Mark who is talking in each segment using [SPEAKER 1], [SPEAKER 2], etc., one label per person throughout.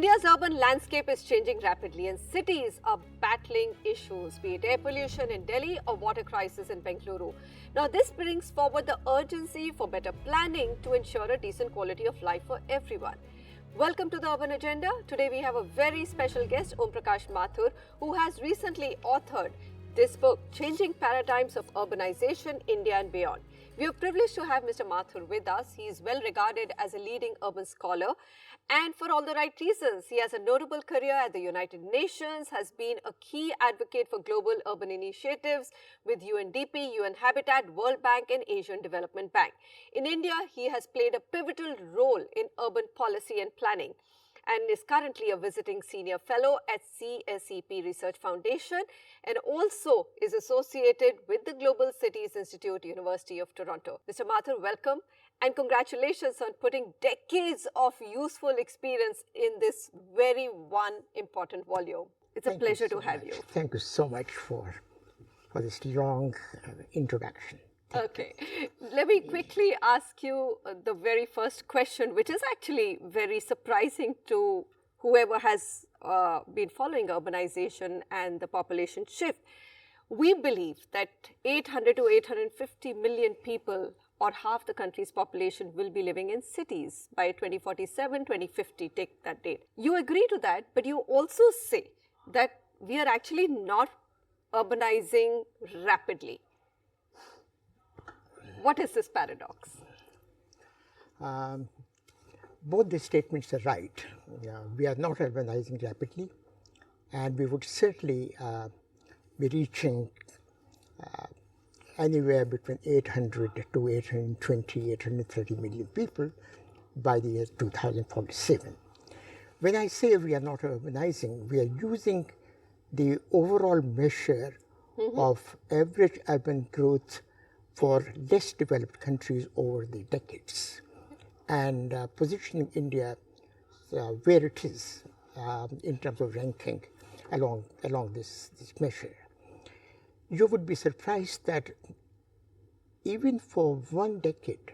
[SPEAKER 1] India's urban landscape is changing rapidly and cities are battling issues, be it air pollution in Delhi or water crisis in Bengaluru. Now, this brings forward the urgency for better planning to ensure a decent quality of life for everyone. Welcome to the Urban Agenda. Today we have a very special guest, Prakash Mathur, who has recently authored this book, Changing Paradigms of Urbanization, India and Beyond. We are privileged to have Mr. Mathur with us. He is well regarded as a leading urban scholar, and for all the right reasons. He has a notable career at the United Nations, has been a key advocate for global urban initiatives with UNDP, UN Habitat, World Bank and Asian Development Bank. In India, he has played a pivotal role in urban policy and planning, and is currently a visiting senior fellow at CSEP Research Foundation, and also is associated with the Global Cities Institute, University of Toronto. Mr. Mathur, welcome and congratulations on putting decades of useful experience in this very one important volume. It's a pleasure to have you.
[SPEAKER 2] Thank you so much for this long introduction.
[SPEAKER 1] Okay, let me quickly ask you the very first question, which is actually very surprising to whoever has been following urbanization and the population shift. We believe that 800 to 850 million people, or half the country's population, will be living in cities by 2047, 2050, take that date. You agree to that, but you also say that we are actually not urbanizing rapidly. What is this paradox?
[SPEAKER 2] Both the statements are right. We are not urbanizing rapidly, and we would certainly be reaching anywhere between 800 to 820, 830 million people by the year 2047. When I say we are not urbanizing, we are using the overall measure of average urban growth for less developed countries over the decades, and positioning India where it is in terms of ranking along this measure. You would be surprised that even for one decade,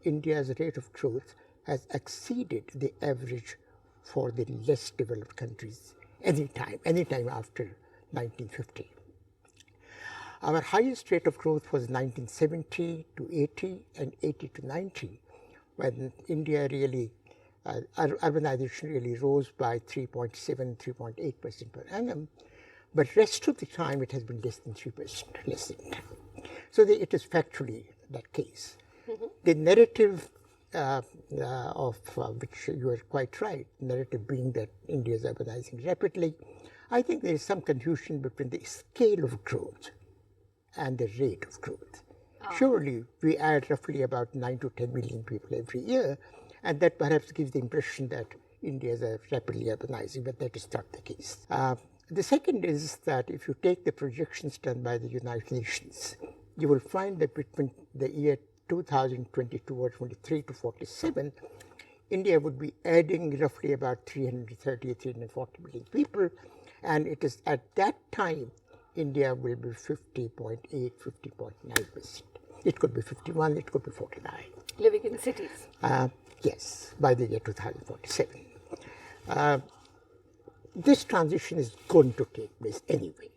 [SPEAKER 2] India's rate of growth has exceeded the average for the less developed countries anytime after 1950. Our highest rate of growth was 1970 to 80 and 80 to 90, when India really, urbanization really rose by 3.7, 3.8% per annum. But rest of the time it has been less than 3%, less than 10. So it is factually that case. The narrative of which you are quite right, narrative being that India is urbanizing rapidly, I think there is some confusion between the scale of growth and the rate of growth. Surely we add roughly about 9 to 10 million people every year, and that perhaps gives the impression that India is rapidly urbanizing, but that is not the case. The second is that if you take the projections done by the United Nations, you will find that between the year 2022 or 23 to 47, India would be adding roughly about 330, 340 million people, and it is at that time India will be 50.8, 50.9%. It could be 51, it could be 49.
[SPEAKER 1] Living in cities?
[SPEAKER 2] Yes, by the year 2047. This transition is going to take place anyway.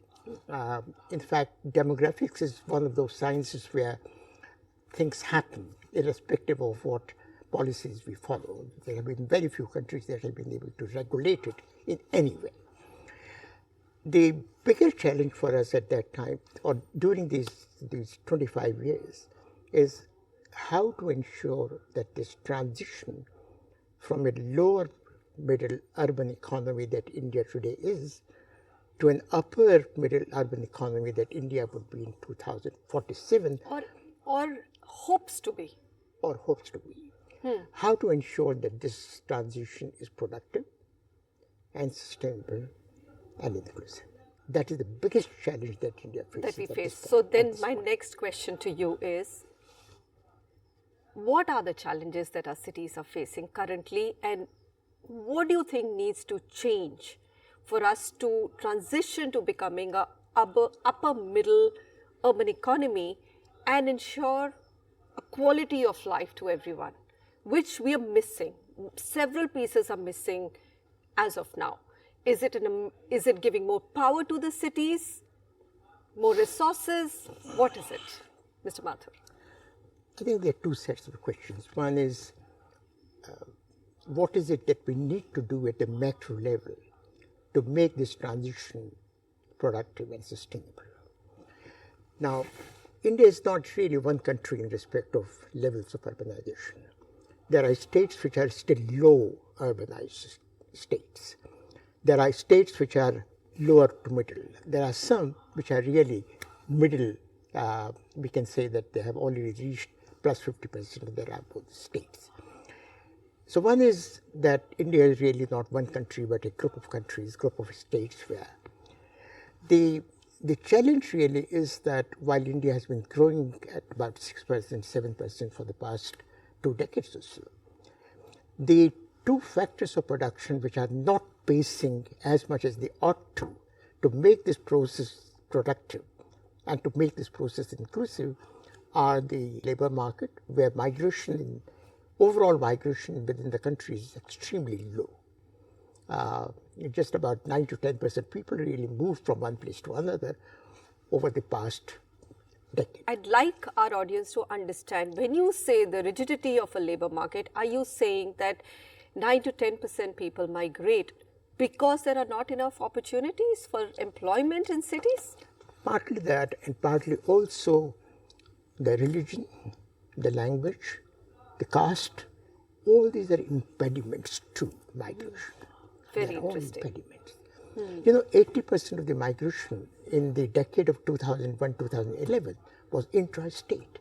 [SPEAKER 2] In fact, demographics is one of those sciences where things happen irrespective of what policies we follow. There have been very few countries that have been able to regulate it in any way. The bigger challenge for us at that time, or during these 25 years, is how to ensure that this transition from a lower middle urban economy that India today is to an upper middle urban economy that India would be in 2047.
[SPEAKER 1] Or hopes to be.
[SPEAKER 2] Or hopes to be. How to ensure that this transition is productive and sustainable and inclusive. That is the biggest challenge that India faces.
[SPEAKER 1] That we face. So then my next question to you is, what are the challenges that our cities are facing currently, and what do you think needs to change for us to transition to becoming a upper middle urban economy and ensure a quality of life to everyone, which we are missing? Several pieces are missing as of now? Is it giving more power to the cities, more resources? What is it, Mr. Mathur?
[SPEAKER 2] I think there are two sets of questions. One is, what is it that we need to do at the macro level to make this transition productive and sustainable? Now, India is not really one country in respect of levels of urbanization. There are states which are still low urbanized states. There are states which are lower to middle. There are some which are really middle. We can say that they have already reached plus 50% of their output states. So one is that India is really not one country, but a group of countries, group of states where the challenge really is that while India has been growing at about 6%, 7% for the past 2 decades or so, the two factors of production which are not pacing as much as they ought to make this process productive and to make this process inclusive are the labor market, where overall migration within the country is extremely low. Just about 9 to 10% people really moved from one place to another over the past decade.
[SPEAKER 1] I'd like our audience to understand, when you say the rigidity of a labor market, are you saying that 9 to 10% people migrate because there are not enough opportunities for employment in cities?
[SPEAKER 2] Partly that, and partly also the religion, the language, the caste, all these are impediments to migration.
[SPEAKER 1] Very interesting.
[SPEAKER 2] All impediments. You know, 80% of the migration in the decade of 2001-2011 was intra-state,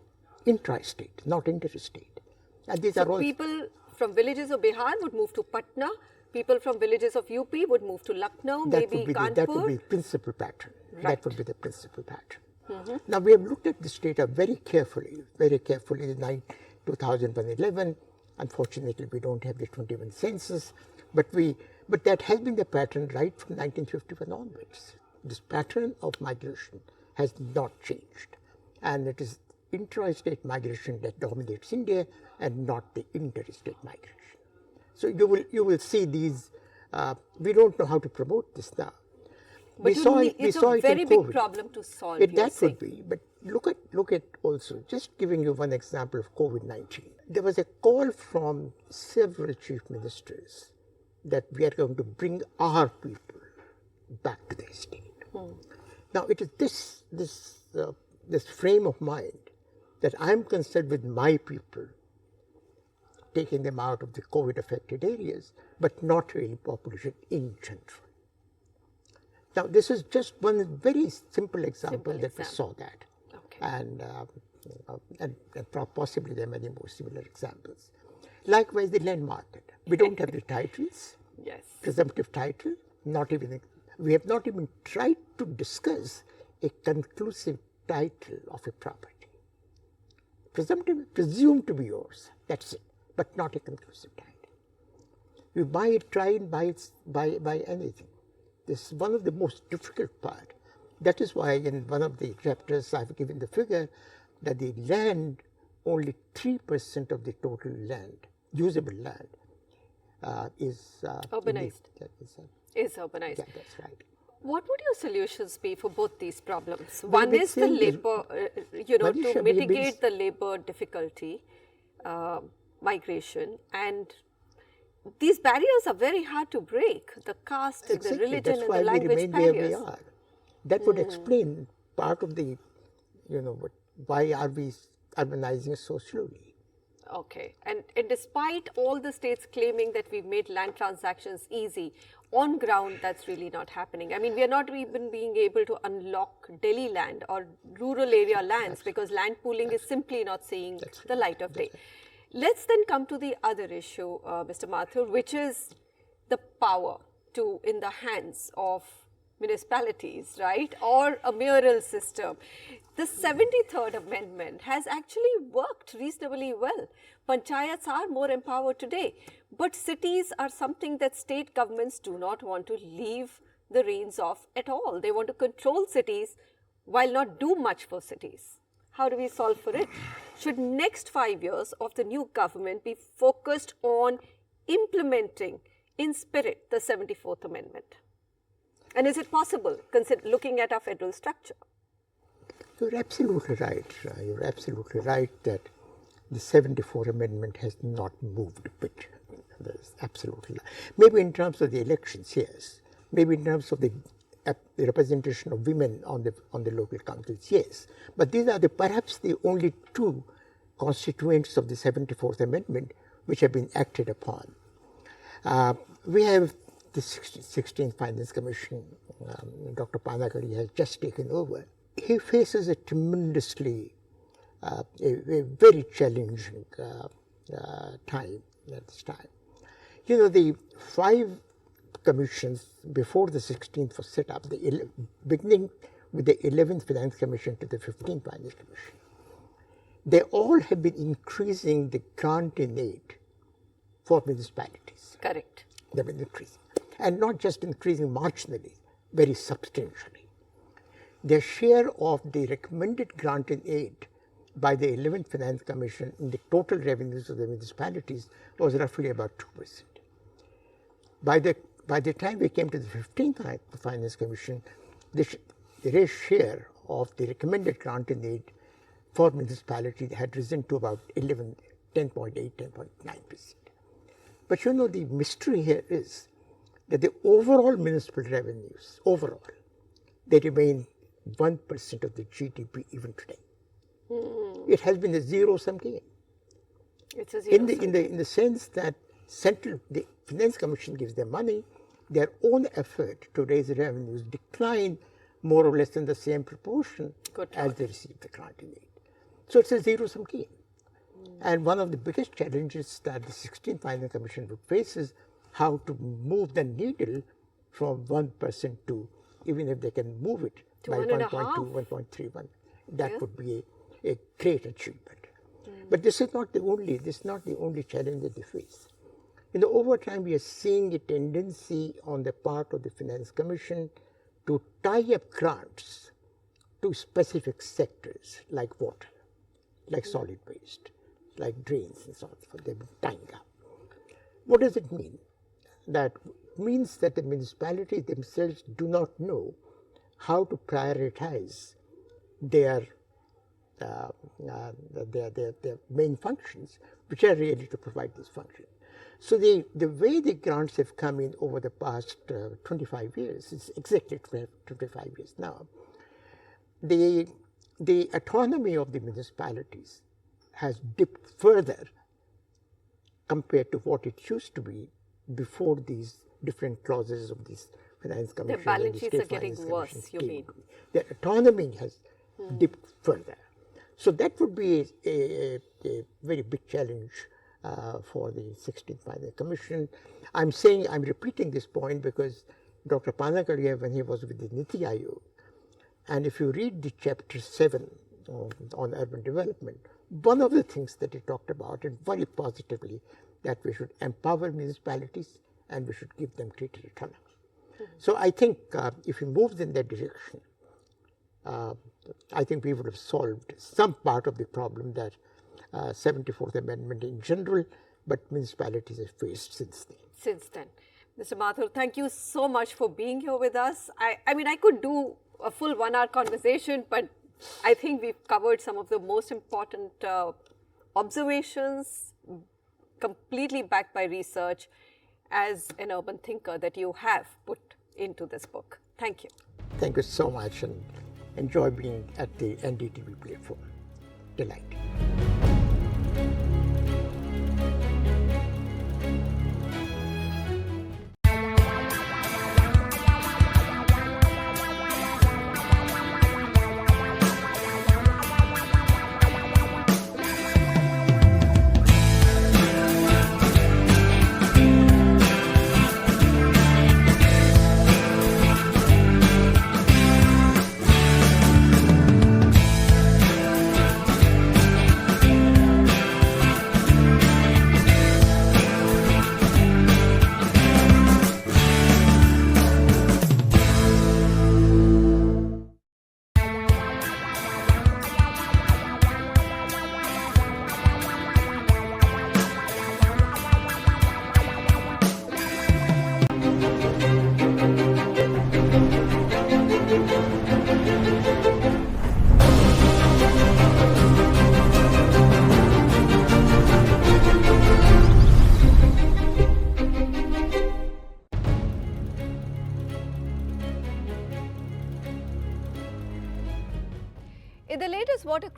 [SPEAKER 2] not interstate. And these are all
[SPEAKER 1] people from villages of Bihar would move to Patna, people from villages of UP would move to Lucknow, maybe Kanpur.
[SPEAKER 2] That would be the principal pattern.
[SPEAKER 1] Right.
[SPEAKER 2] That would be the principal pattern. Now, we have looked at this data very carefully in 2011. Unfortunately, we don't have the 21 census, but that has been the pattern right from 1951 onwards. This pattern of migration has not changed, and it is intra-state migration that dominates India and not the interstate migration. So you will see these. We don't know how to promote this now.
[SPEAKER 1] But it's a very big problem to solve.
[SPEAKER 2] That would be, but look at also, just giving you one example of COVID-19. There was a call from several chief ministers that we are going to bring our people back to their state. Now it is this frame of mind that I'm concerned with my people, taking them out of the COVID-affected areas, but not really population in general. Now, this is just one very simple example that we saw that.
[SPEAKER 1] Okay.
[SPEAKER 2] And possibly there are many more similar examples. Likewise, the land market. We don't have the titles,
[SPEAKER 1] yes,
[SPEAKER 2] presumptive title, we have not even tried to discuss a conclusive title of a property. Presumed to be yours, that's it, but not a conclusive title. You try and buy anything. This is one of the most difficult part. That is why in one of the chapters I've given the figure that the land, only 3% of the total land, usable land, is
[SPEAKER 1] urbanized. Is urbanized.
[SPEAKER 2] Yeah, that's right.
[SPEAKER 1] What would your solutions be for both these problems? One is the labor,
[SPEAKER 2] Manisha,
[SPEAKER 1] to mitigate the labor difficulty, migration, and these barriers are very hard to break. The caste,
[SPEAKER 2] Exactly.
[SPEAKER 1] the religion,
[SPEAKER 2] That's
[SPEAKER 1] and
[SPEAKER 2] why
[SPEAKER 1] the language
[SPEAKER 2] we remain
[SPEAKER 1] barriers.
[SPEAKER 2] where we are. That would explain part of the, why are we urbanizing so slowly?
[SPEAKER 1] Okay. And despite all the states claiming that we've made land transactions easy, on ground that's really not happening. I mean, we are not even being able to unlock Delhi land or rural area lands because land pooling is simply not seeing the light of day. Let's then come to the other issue, Mr. Mathur, which is the power in the hands of municipalities, right, or a mayoral system. The 73rd Amendment has actually worked reasonably well. Panchayats are more empowered today, but cities are something that state governments do not want to leave the reins of at all. They want to control cities while not do much for cities. How do we solve for it? Should next 5 years of the new government be focused on implementing in spirit the 74th Amendment? And is it possible, looking at our federal structure?
[SPEAKER 2] You're absolutely right. You're absolutely right that the 74th Amendment has not moved a bit. That is absolutely right. Maybe in terms of the elections, yes. Maybe in terms of the representation of women on the local councils, yes. But these are perhaps the only two constituents of the 74th Amendment which have been acted upon. We have the 16th Finance Commission. Dr. Panakari has just taken over. He faces a tremendously, a very challenging time at this time. You know, the 5 commissions before the 16th was set up, beginning with the 11th Finance Commission to the 15th Finance Commission. They all have been increasing the grant in aid for municipalities.
[SPEAKER 1] Correct.
[SPEAKER 2] They've been increasing. And not just increasing marginally, very substantially. Their share of the recommended grant in aid by the 11th Finance Commission in the total revenues of the municipalities was roughly about 2%. By the time we came to the 15th Finance Commission, the share of the recommended grant in aid for municipalities had risen to about 10.8, 10.9%. But you know, the mystery here is that the overall municipal revenues, they remain 1% of the GDP even today. It has been a zero-sum game.
[SPEAKER 1] It's a zero-sum
[SPEAKER 2] in the sense that the Finance Commission gives them money, their own effort to raise revenues decline more or less in the same proportion as they receive the grant in aid. So it's a zero-sum game. And one of the biggest challenges that the 16th Finance Commission would face is how to move the needle from 1% to, even if they can move it by 1.2, 1.31, that would be a great achievement. But this is not the only challenge that they face. Over time, we are seeing a tendency on the part of the Finance Commission to tie up grants to specific sectors like water, like solid waste, like drains and so on. They've been tying up. What does it mean? That means that the municipalities themselves do not know how to prioritize their main functions, which are really to provide these functions. So the way the grants have come in over the past 25 years, it's exactly 25 years now, the autonomy of the municipalities has dipped further compared to what it used to be before these different clauses of this Finance Commission.
[SPEAKER 1] The balance sheets are getting worse, you mean?
[SPEAKER 2] Their autonomy has dipped further. So that would be a very big challenge for the 16th Finance Commission. I'm repeating this point because Dr. Panakari, when he was with the Niti Aayog, and if you read the chapter 7 on urban development, one of the things that he talked about, and very positively, that we should empower municipalities and we should give them greater autonomy. So I think if we moved in that direction, I think we would have solved some part of the problem that 74th Amendment in general, but municipalities have faced since then.
[SPEAKER 1] Mr. Mathur, thank you so much for being here with us. I mean, I could do a full 1-hour conversation, but I think we've covered some of the most important observations, completely backed by research, as an urban thinker that you have put into this book. Thank you.
[SPEAKER 2] Thank you so much, and enjoy being at the NDTV platform. Delight.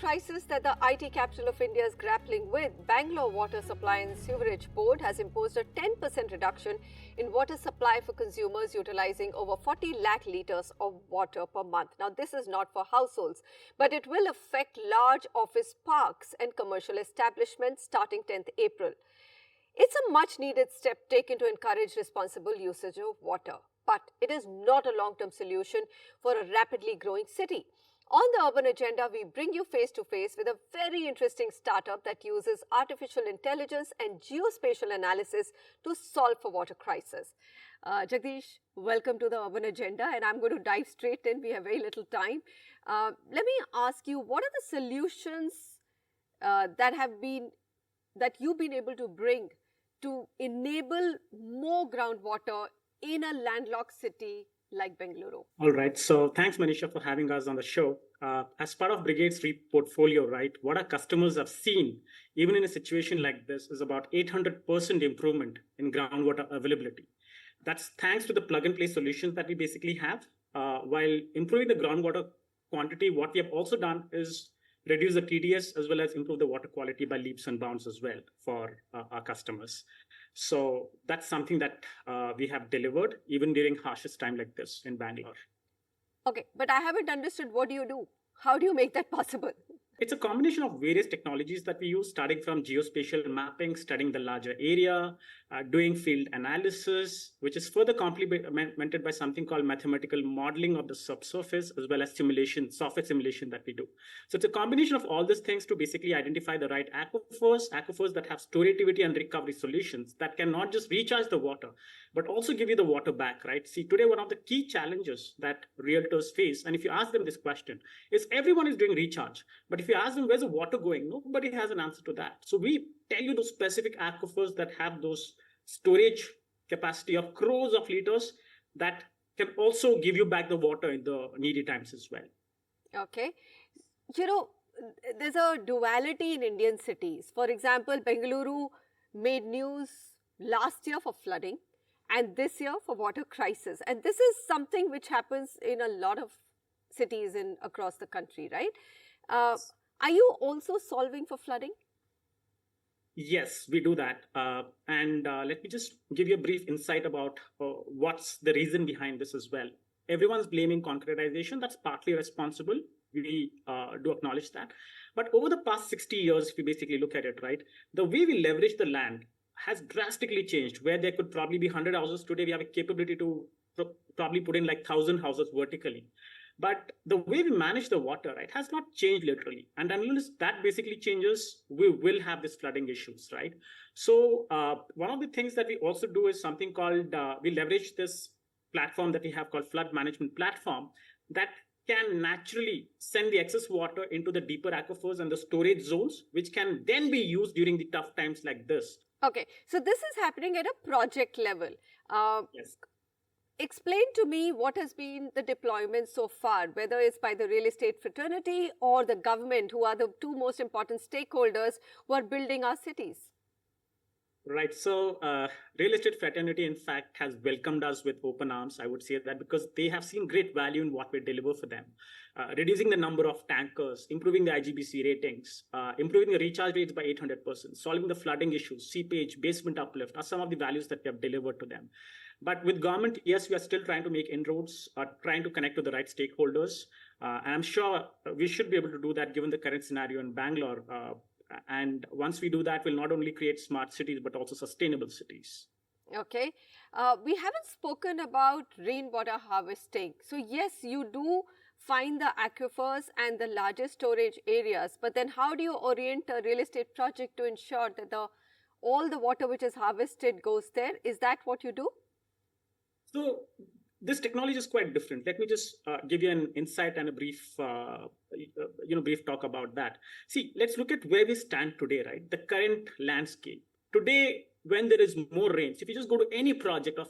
[SPEAKER 1] crisis that the IT capital of India is grappling with, Bangalore Water Supply and Sewerage Board has imposed a 10% reduction in water supply for consumers utilizing over 40 lakh litres of water per month. Now, this is not for households, but it will affect large office parks and commercial establishments starting 10th April. It's a much needed step taken to encourage responsible usage of water, but it is not a long-term solution for a rapidly growing city. On the Urban Agenda, we bring you face to face with a very interesting startup that uses artificial intelligence and geospatial analysis to solve for water crisis. Jagdish, welcome to the Urban Agenda, and I'm going to dive straight in. We have very little time. Let me ask you, what are the solutions that you've been able to bring to enable more groundwater in a landlocked city like Bengaluru?
[SPEAKER 3] All right. So thanks, Manisha, for having us on the show. As part of Brigade's portfolio, right, what our customers have seen, even in a situation like this, is about 800% improvement in groundwater availability. That's thanks to the plug-and-play solutions that we basically have. While improving the groundwater quantity, what we have also done is reduce the TDS as well as improve the water quality by leaps and bounds as well for our customers. So that's something that we have delivered even during harshest time like this in Bangalore.
[SPEAKER 1] Okay, but I haven't understood, what do you do? How do you make that possible?
[SPEAKER 3] It's a combination of various technologies that we use, starting from geospatial mapping, studying the larger area, doing field analysis, which is further complemented by something called mathematical modeling of the subsurface, as well as simulation, software simulation that we do. So it's a combination of all these things to basically identify the right aquifers that have storativity and recovery solutions that can not just recharge the water, but also give you the water back, right? See, today, one of the key challenges that realtors face, and if you ask them this question, is everyone is doing recharge. But if you ask them, where's the water going? Nobody has an answer to that. So we tell you those specific aquifers that have those storage capacity of crores of liters that can also give you back the water in the needy times as well.
[SPEAKER 1] Okay. You know, there's a duality in Indian cities. For example, Bengaluru made news last year for flooding and this year for water crisis. And this is something which happens in a lot of cities across the country, right? Are you also solving for flooding?
[SPEAKER 3] Yes, we do that. And let me just give you a brief insight about what's the reason behind this as well. Everyone's blaming concretization. That's partly responsible. We do acknowledge that. But over the past 60 years, if you basically look at it, right, the way we leverage the land has drastically changed. Where there could probably be 100 houses, today we have a capability to probably put in like 1,000 houses vertically. But the way we manage the water, right, has not changed literally. And unless that basically changes, we will have these flooding issues, right? So one of the things that we also do is something called, we leverage this platform that we have called Flood Management Platform that can naturally send the excess water into the deeper aquifers and the storage zones, which can then be used during the tough times like this.
[SPEAKER 1] Okay, so this is happening at a project level.
[SPEAKER 3] Yes.
[SPEAKER 1] Explain to me what has been the deployment so far, whether it's by the real estate fraternity or the government, who are the two most important stakeholders who are building our cities.
[SPEAKER 3] Right. So real estate fraternity, in fact, has welcomed us with open arms. I would say that because they have seen great value in what we deliver for them. Reducing the number of tankers, improving the IGBC ratings, improving the recharge rates by 800%, solving the flooding issues, seepage, basement uplift are some of the values that we have delivered to them. But with government, yes, we are still trying to make inroads, trying to connect with the right stakeholders. And I'm sure we should be able to do that given the current scenario in Bangalore. And once we do that, we'll not only create smart cities, but also sustainable cities.
[SPEAKER 1] Okay. We haven't spoken about rainwater harvesting. So yes, you do find the aquifers and the largest storage areas, but then how do you orient a real estate project to ensure that all the water which is harvested goes there? Is that what you do?
[SPEAKER 3] So this technology is quite different. Let me just give you an insight and a brief, brief talk about that. See, let's look at where we stand today, right? The current landscape. Today, when there is more rains, if you just go to any project of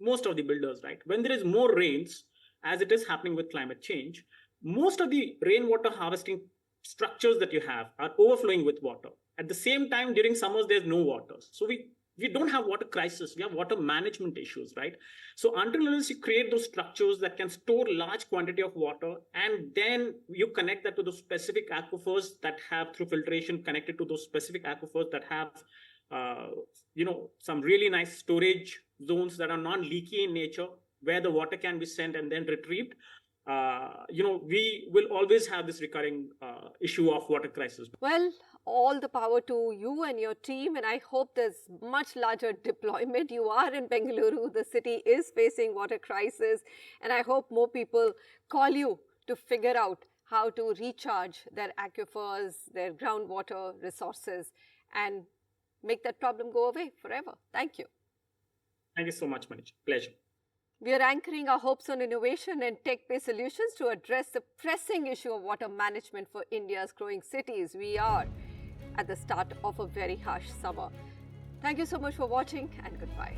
[SPEAKER 3] most of the builders, right? When there is more rains, as it is happening with climate change, most of the rainwater harvesting structures that you have are overflowing with water. At the same time, during summers, there's no water. So we we don't have water crisis, we have water management issues, right? So until unless you create those structures that can store large quantity of water, and then you connect that to those specific aquifers that have, through filtration, connected to those specific aquifers that have some really nice storage zones that are non-leaky in nature, where the water can be sent and then retrieved, we will always have this recurring issue of water crisis.
[SPEAKER 1] Well, all the power to you and your team, and I hope there's much larger deployment. You are in Bengaluru, the city is facing water crisis, and I hope more people call you to figure out how to recharge their aquifers, their groundwater resources, and make that problem go away forever. Thank you.
[SPEAKER 3] Thank you so much, Manisha. Pleasure.
[SPEAKER 1] We are anchoring our hopes on innovation and tech-based solutions to address the pressing issue of water management for India's growing cities. We are at the start of a very harsh summer. Thank you so much for watching, and goodbye.